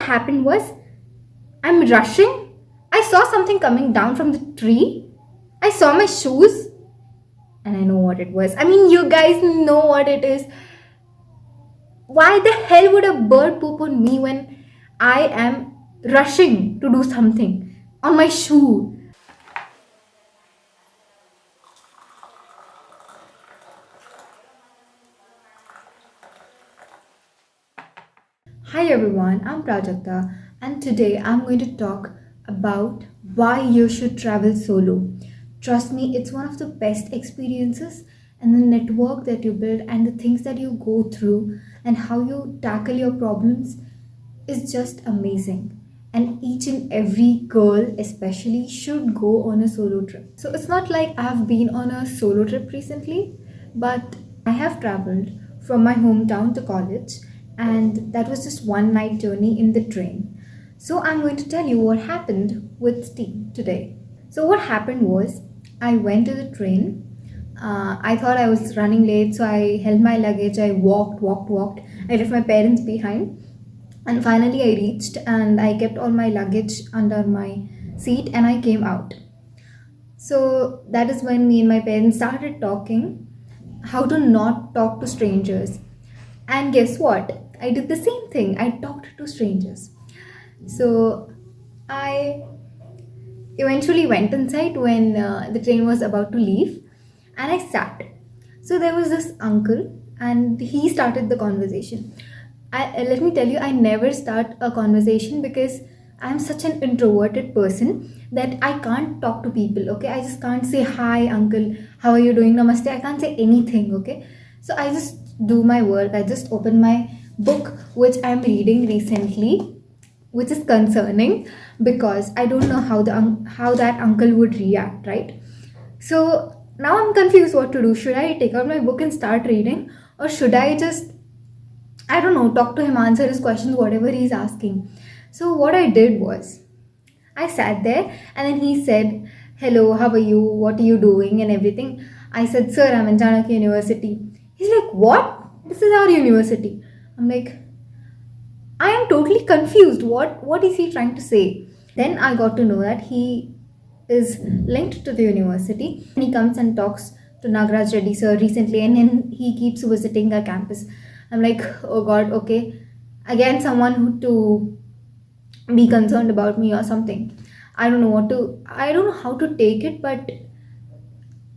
happened was, I'm rushing. I saw something coming down from the tree. I saw my shoes, and I know what it was. I mean, you guys know what it is. Why the hell would a bird poop on me when I am rushing to do something on my shoe? Hi everyone, I'm Prajakta, and today I'm going to talk about why you should travel solo. Trust me, it's one of the best experiences, and the network that you build and the things that you go through and how you tackle your problems is just amazing. And each and every girl, especially, should go on a solo trip. So it's not like I've been on a solo trip recently, but I have traveled from my hometown to college, and that was just one night journey in the train. So I'm going to tell you what happened with team today. So what happened was, I went to the train. I thought I was running late, so I held my luggage. I walked. I left my parents behind, and finally I reached, and I kept all my luggage under my seat, and I came out. So that is when me and my parents started talking how to not talk to strangers. And guess what? I did the same thing. I talked to strangers. So I eventually went inside when the train was about to leave, and I sat. So there was this uncle, and he started the conversation. Let me tell you, I never start a conversation because I'm such an introverted person that I can't talk to people. Okay, I just can't say hi, uncle, how are you doing, namaste. I can't say anything. Okay, so I just do my work. I just open my book, which I'm reading recently, which is concerning because I don't know how that uncle would react, right? So now I'm confused what to do. Should I take out my book and start reading, or should I just, I don't know, talk to him, answer his questions, whatever he's asking? So what I did was, I sat there, and then he said, "Hello, how are you? What are you doing?" and everything. I said, "Sir, I'm in Chanakya University." He's like, "What? This is our university." I'm like, I am totally confused. What is he trying to say? Then I got to know that he is linked to the university. He comes and talks to Nagraj Reddy sir recently, and then he keeps visiting our campus. I'm like, oh god, okay. Again, someone to be concerned about me or something. I don't know how to take it, but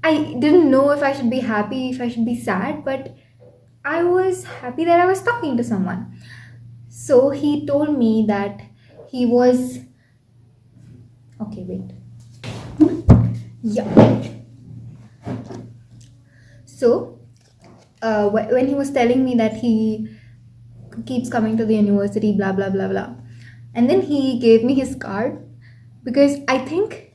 I didn't know if I should be happy, if I should be sad, but I was happy that I was talking to someone. So he told me that he was, okay, wait. Yeah. So when he was telling me that he keeps coming to the university, blah blah blah blah, and then he gave me his card because I think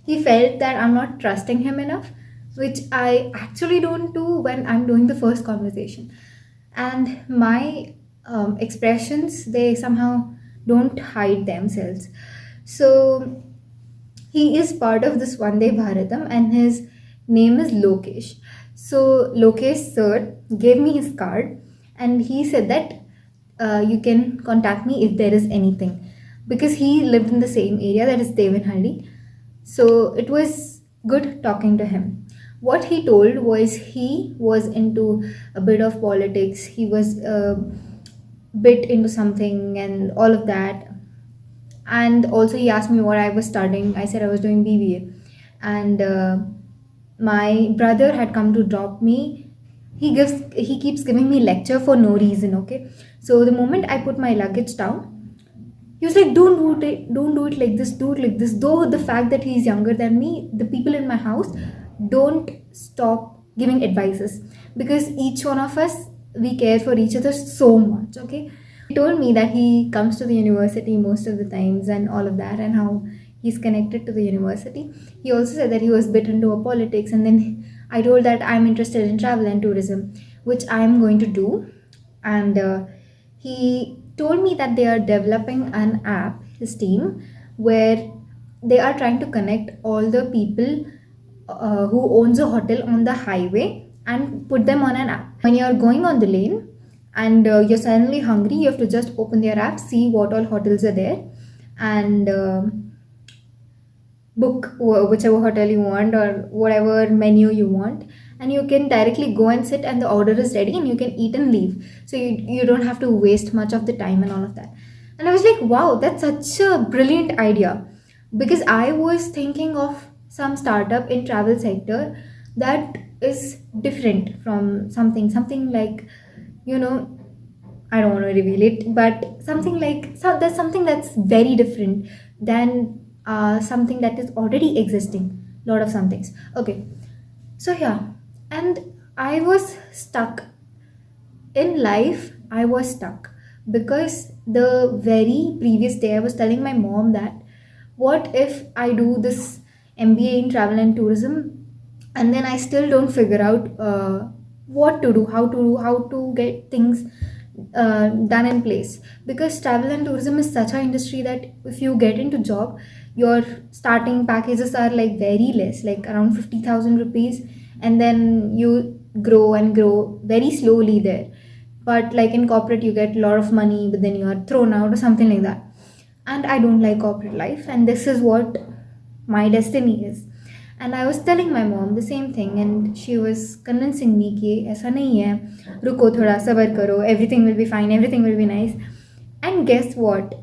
he felt that I'm not trusting him enough, which I actually don't do when I'm doing the first conversation. And my expressions, they somehow don't hide themselves. So he is part of this Vande Bharatam, and his name is Lokesh. So Lokesh sir gave me his card, and he said that you can contact me if there is anything, because he lived in the same area, that is Devanhalli. So it was good talking to him. What he told was he was into a bit of politics. He was a bit into something and all of that. And also he asked me what I was studying. I said I was doing BBA. And my brother had come to drop me. He keeps giving me lecture for no reason. Okay, so the moment I put my luggage down, he was like, don't do it like this, do it like this. Though the fact that he's younger than me, the people in my house don't stop giving advices, because each one of us, we care for each other so much. Okay, he told me that he comes to the university most of the times and all of that, and how he's connected to the university. He also said that he was bit into a politics, and then I told that I'm interested in travel and tourism, which I'm going to do. And he told me that they are developing an app, his team, where they are trying to connect all the people who owns a hotel on the highway and put them on an app. When you're going on the lane, and you're suddenly hungry, you have to just open their app, see what all hotels are there, and book whichever hotel you want or whatever menu you want, and you can directly go and sit and the order is ready and you can eat and leave, so you don't have to waste much of the time and all of that. And I was like, wow, that's such a brilliant idea, because I was thinking of some startup in travel sector that is different from something like, you know, I don't want to reveal it, but something like, so there's something that's very different than something that is already existing. Lot of some things. Okay, so yeah, and I was stuck in life. I was stuck because the very previous day I was telling my mom that what if I do this MBA in travel and tourism, and then I still don't figure out what to do, how to get things done in place, because travel and tourism is such an industry that if you get into job, your starting packages are like very less, like around 50,000 rupees, and then you grow and grow very slowly there. But like in corporate you get a lot of money, but then you are thrown out or something like that. And I don't like corporate life, and this is what my destiny is. And I was telling my mom the same thing, and she was convincing me कि ऐसा नहीं है, रुको थोड़ा सबर करो, everything will be fine, everything will be nice. And guess what,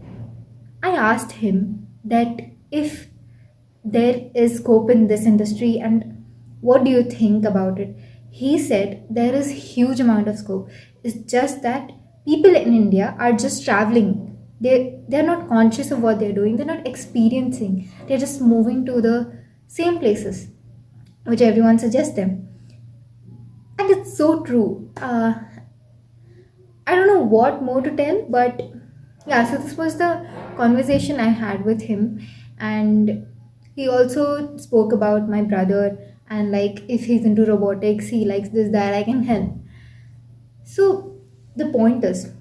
I asked him that if there is scope in this industry and what do you think about it. He said there is huge amount of scope, it's just that people in India are just traveling, they're not conscious of what they're doing, they're not experiencing, they're just moving to the same places which everyone suggests them. And it's so true. I don't know what more to tell, but yeah, so this was the conversation I had with him. And he also spoke about my brother, and like if he's into robotics, he likes this, that, I can help. So the point is,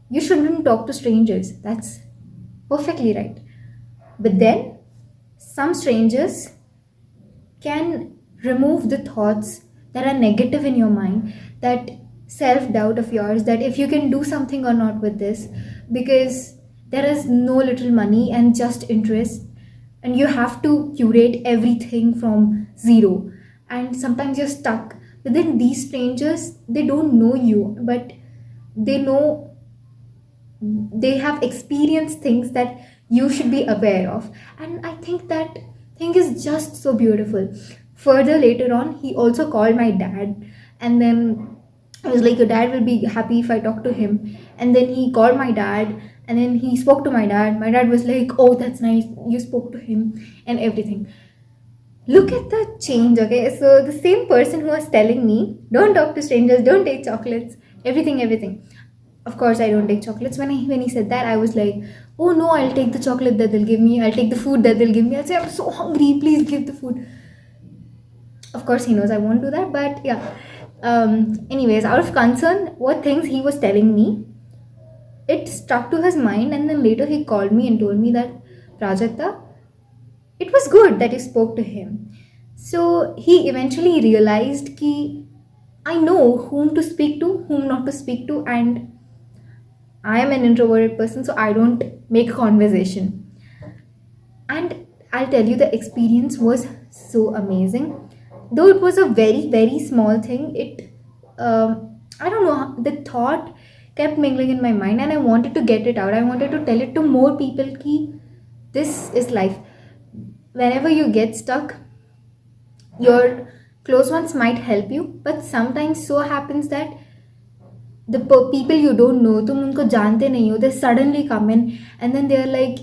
you shouldn't talk to strangers. That's perfectly right. But then, some strangers can remove the thoughts that are negative in your mind, that self doubt of yours, that if you can do something or not with this, because there is no little money and just interest, and you have to curate everything from zero, and sometimes you're stuck. But then these strangers, they don't know you, but they know, they have experienced things that you should be aware of. And I think that thing is just so beautiful. Further later on, he also called my dad, and then I was like, your dad will be happy if I talk to him. And then he called my dad, and then he spoke to my dad. My dad was like, oh, that's nice, you spoke to him and everything. Look at the change. Okay, so the same person who was telling me don't talk to strangers, don't take chocolates, everything, of course I don't take chocolates. When he said that, I was like, oh no, I'll take the chocolate that they'll give me, I'll take the food that they'll give me, I'll say I'm so hungry, please give the food. Of course he knows I won't do that, but yeah. Anyways, out of concern, what things he was telling me, it stuck to his mind. And then later he called me and told me that, Prajakta, it was good that you spoke to him. So he eventually realized ki I know whom to speak to, whom not to speak to, and I am an introverted person, so I don't make conversation. And I'll tell you, the experience was so amazing. Though it was a very small thing, I don't know, the thought kept mingling in my mind, and I wanted to get it out. I wanted to tell it to more people ki this is life. Whenever you get stuck, your close ones might help you, but sometimes so happens that the people you don't know, तुम उनको जानते नहीं हो, they suddenly come in, and then they're like,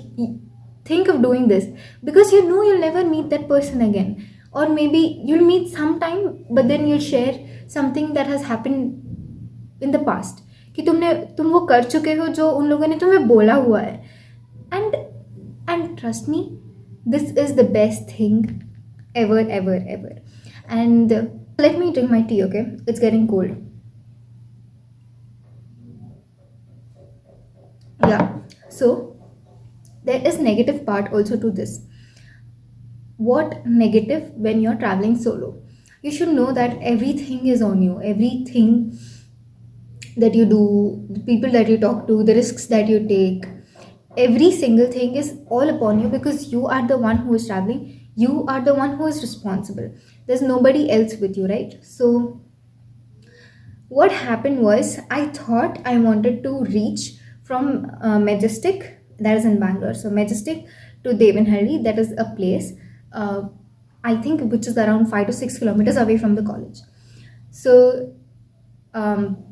think of doing this, because you know you'll never meet that person again, or maybe you'll meet sometime, but then you'll share something that has happened in the past, कि तुम वो कर चुके हो जो उन लोगों ने तुम्हें बोला हुआ है. and and trust me, this is the best thing ever. And let me drink my tea, okay, it's getting cold. Yeah, so there is negative part also to this. What negative? When you're traveling solo, you should know that everything is on you, everything that you do, the people that you talk to, the risks that you take, every single thing is all upon you because you are the one who is traveling. You are the one who is responsible. There's nobody else with you, right? So what happened was I thought I wanted to reach from Majestic, that is in Bangalore. So Majestic to Devanhalli, that is a place, uh, I think, which is around 5 to 6 kilometers away from the college. So um,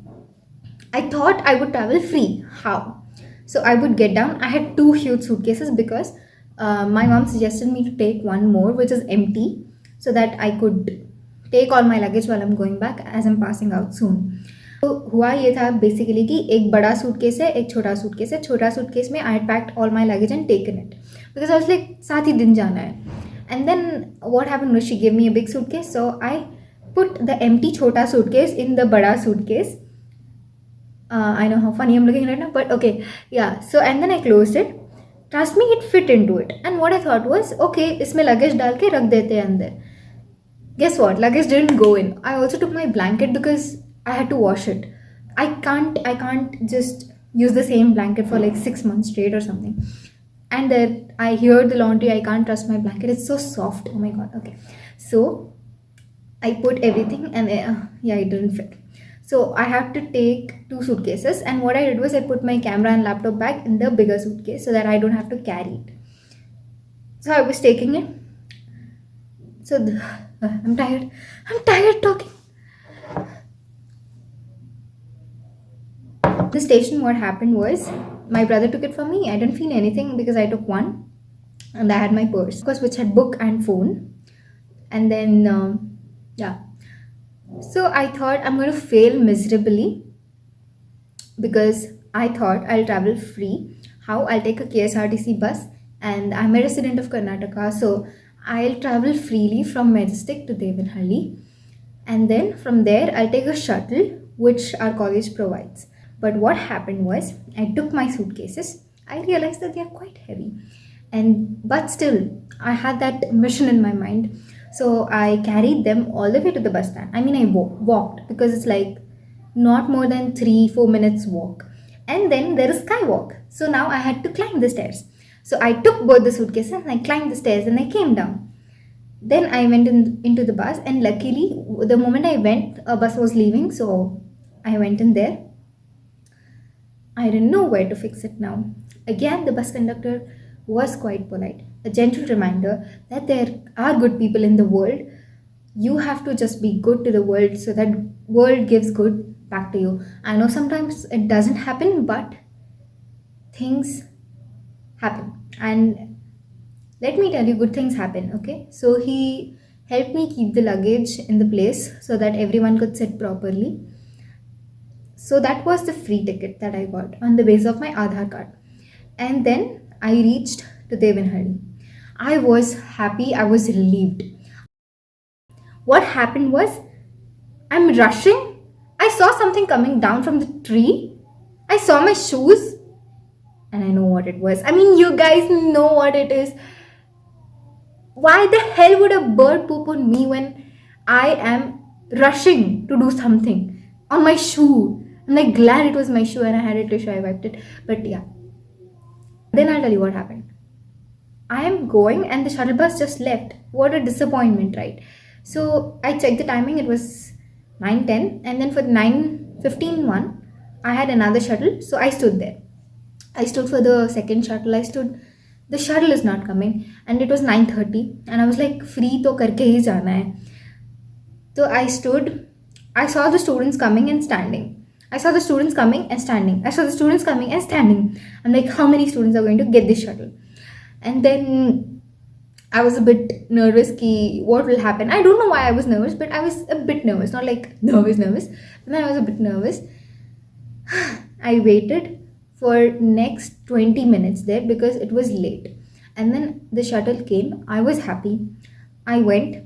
I thought I would travel free. How? So I would get down. I had two huge suitcases because my mom suggested me to take one more, which is empty, so that I could take all my luggage while I'm going back as I'm passing out soon. तो हुआ ये था basically कि एक बड़ा suitcase है, एक छोटा सूटकेस है. छोटा सूटकेस में I had packed all my luggage and taken it because I was like साथ ही दिन जाना है. And then what happened was she give me a big suitcase, so I put the empty chota suitcase in the bada suitcase. I know how funny I'm looking right now, but okay, yeah. So and then I closed it. Trust me, it fit into it. And what I thought was, okay, इसमें luggage डाल के रख देते हैं अंदर. Guess what? Luggage didn't go in. I also took my blanket because I had to wash it. I can't just use the same blanket for like 6 months straight or something. And then I hear the laundry. I can't trust my blanket. It's so soft. Oh my god. Okay, so I put everything and yeah, it didn't fit. So I have to take two suitcases, and what I did was I put my camera and laptop bag in the bigger suitcase so that I don't have to carry it. So I was taking it. So I'm tired. I'm tired talking. The station, what happened was my brother took it from me. I didn't feel anything because I took one, and I had my purse, of course, which had book and phone. And then yeah. So I thought I'm going to fail miserably because I thought I'll travel free. How? I'll take a KSRTC bus, and I'm a resident of Karnataka, so I'll travel freely from Majestic to Devanhalli, and then from there I'll take a shuttle which our college provides. But what happened was I took my suitcases. I realized that they are quite heavy, and but still I had that mission in my mind. So I carried them all the way to the bus stand. I mean, I walked because it's like not more than 3-4 minutes walk. And then there is skywalk. So now I had to climb the stairs. So I took both the suitcases and I climbed the stairs and I came down. Then I went into the bus, and luckily, the moment I went, a bus was leaving. So I went in there. I didn't know where to fix it now. Again, the bus conductor was quite polite. A gentle reminder that there are good people in the world. You have to just be good to the world so that world gives good back to you. I know sometimes it doesn't happen, but things happen. And let me tell you, good things happen, okay? So he helped me keep the luggage in the place so that everyone could sit properly. So that was the free ticket that I got on the base of my Aadhaar card. And then I reached to Devanhalli. I was happy, I was relieved. What happened was, I'm rushing. I saw something coming down from the tree. I saw my shoes, and I know what it was. I mean, you guys know what it is. Why the hell would a bird poop on me when I am rushing to do something on my shoe? I'm like glad it was my shoe and I had a tissue, I wiped it. But yeah. Then I'll tell you what happened. I am going and the shuttle bus just left. What a disappointment, right? So I checked the timing, it was 9:10, and then for the 9:15 one, I had another shuttle, so I stood there. I stood for the second shuttle. The shuttle is not coming, and it was 9:30, and I was like, free to karke hi jana hai. So I stood. I saw the students coming and standing. I saw the students coming and standing. I saw the students coming and standing. I'm like, how many students are going to get this shuttle? And then I was a bit nervous ki what will happen. I don't know why I was nervous, but I was a bit nervous. Not like nervous. But then I was a bit nervous. I waited for next 20 minutes there because it was late. And then the shuttle came. I was happy. I went.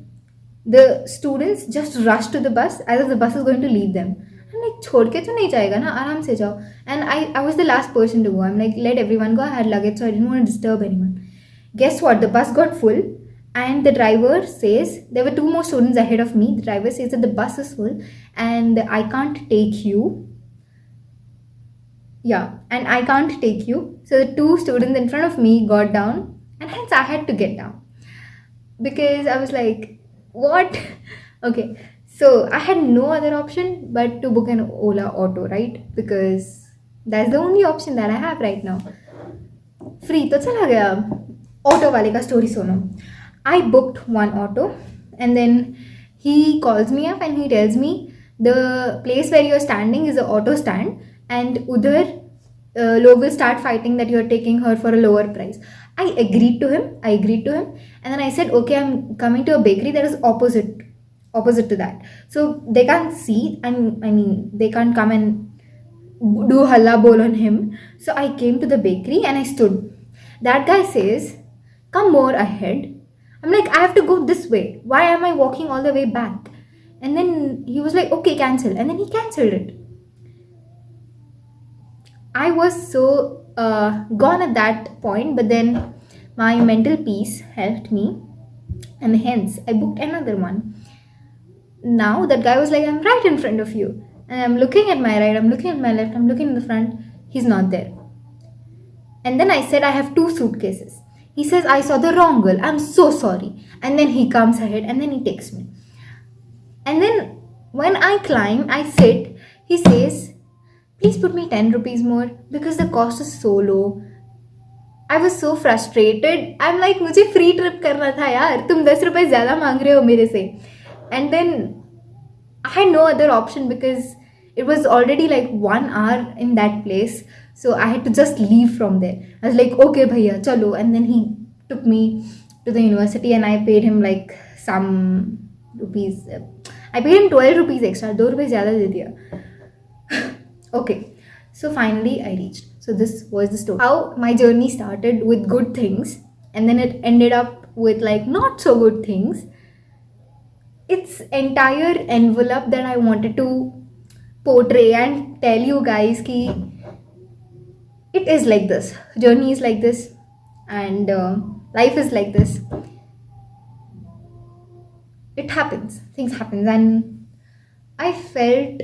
The students just rushed to the bus as if the bus is going to leave them. I'm like, छोड़ के तो नहीं जाएगा ना, आराम से जाओ. And I was the last person to go. I'm like, let everyone go. I had luggage, so I didn't want to disturb anyone. Guess what? The bus got full, and the driver says there were two more students ahead of me. The driver says that the bus is full and I can't take you. Yeah, and I can't take you. So the two students in front of me got down, and hence I had to get down because I was like, what? Okay, so I had no other option but to book an Ola auto, right? Because that's the only option that I have right now. Free तो चला गया. Auto वाले का story सुनो. I booked one auto and then he calls me up and he tells me the place where you're standing is a auto stand and udhar log will start fighting that you're taking her for a lower price. I agreed to him and then I said okay, I'm coming to a bakery that is opposite to that, so they can't see, and I mean they can't come and do halla bol on him. So I came to the bakery and I stood. That guy says, "Come more ahead." I'm like, "I have to go this way. Why am I walking all the way back?" And then he was like, "Okay, cancel." And then he cancelled it. I was so gone at that point, but then my mental peace helped me, and hence I booked another one. Now that guy was like, "I'm right in front of you." And I'm looking at my right, I'm looking at my left, I'm looking in the front. He's not there. And then I said, "I have two suitcases." He says, "I saw the wrong girl. I'm so sorry." And then he comes ahead and then he takes me. And then when I climb, I sit, he says, "Please put me 10 rupees more because the cost is so low." I was so frustrated. I'm like, मुझे free trip करना था यार, तुम 10 रुपए ज़्यादा मांग रहे हो मेरे से. And then I had no other option because it was already like 1 hour in that place. So I had to just leave from there. I was like, okay, bhaiya, chalo. And then he took me to the university and I paid him like some rupees. I paid him 12 rupees extra. 2 rupees zyada de diya. Okay. So finally I reached. So this was the story. How my journey started with good things and then it ended up with like not so good things. It's entire envelope that I wanted to portray and tell you guys ki it is like this, journey is like this, and life is like this. It happens, things happen, and I felt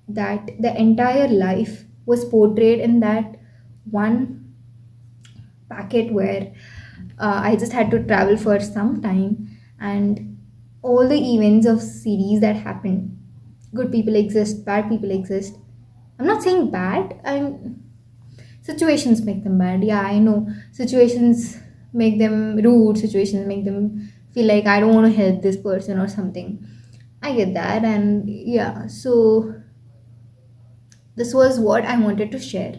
that the entire life was portrayed in that one packet where I just had to travel for some time and all the events of series that happened. Good people exist, bad people exist. I'm not saying bad, I'm situations make them bad. Yeah, I know. Situations make them rude, situations make them feel like I don't want to help this person or something. I get that, and yeah, so this was what I wanted to share.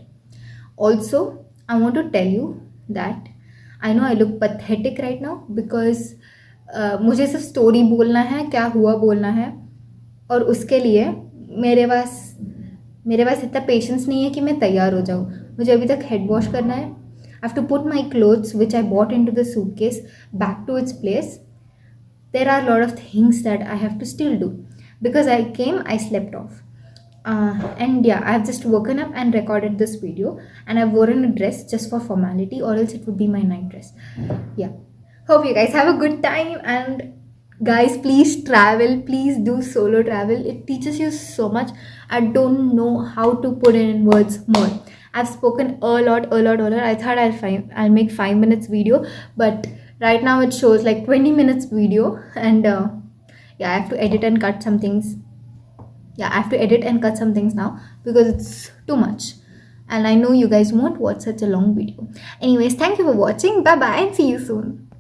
Also, I want to tell you that I know I look pathetic right now because मुझे सिर्फ story बोलना है, क्या हुआ बोलना है, और उसके लिए मेरे पास मेरे पास इतना पेशेंस नहीं है कि मैं तैयार हो जाऊँ. मुझे अभी तक हेड वॉश करना है. I have to put my clothes which I bought into the suitcase back to its place. There are a lot of things that I have to still do because I came, I slept off. And yeah, I've just woken up and recorded this video, and I've worn a dress just for formality, or else it would be my night dress. Yeah. Hope you guys have a good time, and guys, please travel, please do solo travel. It teaches you so much. I don't know how to put it in words more. I've spoken a lot. I thought I'll make 5 minutes video, but right now it shows like 20 minutes video, and yeah, I have to edit and cut some things. Yeah, I have to edit and cut some things now because it's too much. And I know you guys won't watch such a long video. Anyways, thank you for watching. Bye bye and see you soon.